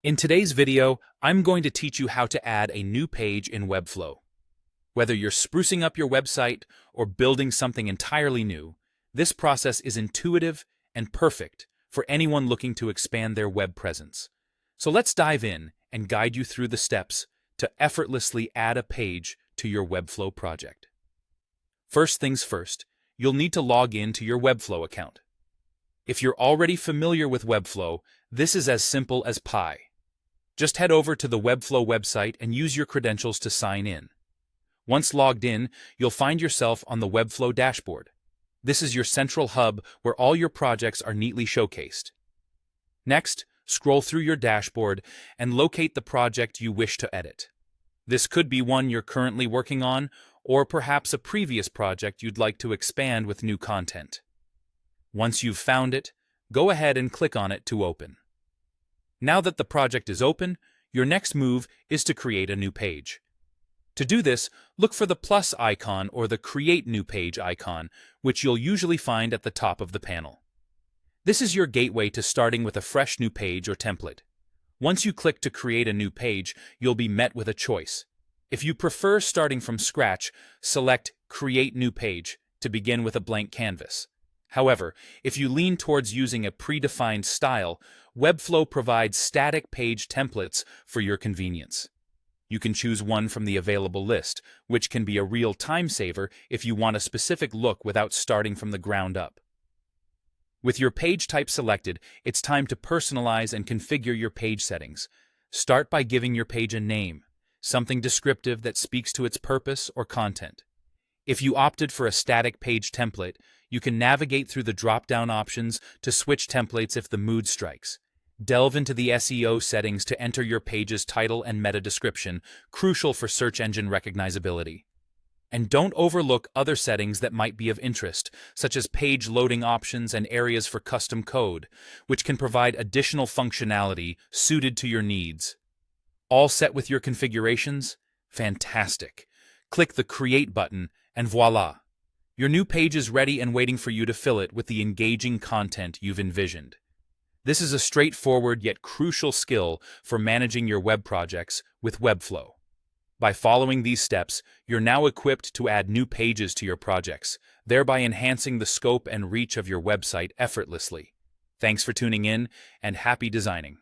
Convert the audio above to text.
In today's video, I'm going to teach you how to add a new page in Webflow. Whether you're sprucing up your website or building something entirely new, this process is intuitive and perfect for anyone looking to expand their web presence. So let's dive in and guide you through the steps to effortlessly add a page to your Webflow project. First things first, you'll need to log in to your Webflow account. If you're already familiar with Webflow, this is as simple as pie. Just head over to the Webflow website and use your credentials to sign in. Once logged in, you'll find yourself on the Webflow dashboard. This is your central hub where all your projects are neatly showcased. Next, scroll through your dashboard and locate the project you wish to edit. This could be one you're currently working on, or perhaps a previous project you'd like to expand with new content. Once you've found it, go ahead and click on it to open. Now that the project is open, your next move is to create a new page. To do this, look for the plus icon or the Create New Page icon, which you'll usually find at the top of the panel. This is your gateway to starting with a fresh new page or template. Once you click to create a new page, you'll be met with a choice. If you prefer starting from scratch, select Create New Page to begin with a blank canvas. However, if you lean towards using a predefined style, Webflow provides static page templates for your convenience. You can choose one from the available list, which can be a real time saver if you want a specific look without starting from the ground up. With your page type selected, it's time to personalize and configure your page settings. Start by giving your page a name, something descriptive that speaks to its purpose or content. If you opted for a static page template, you can navigate through the drop-down options to switch templates if the mood strikes. Delve into the SEO settings to enter your page's title and meta description, crucial for search engine recognizability. And don't overlook other settings that might be of interest, such as page loading options and areas for custom code, which can provide additional functionality suited to your needs. All set with your configurations? Fantastic. Click the Create button, and voila! Your new page is ready and waiting for you to fill it with the engaging content you've envisioned. This is a straightforward yet crucial skill for managing your web projects with Webflow. By following these steps, you're now equipped to add new pages to your projects, thereby enhancing the scope and reach of your website effortlessly. Thanks for tuning in, and happy designing!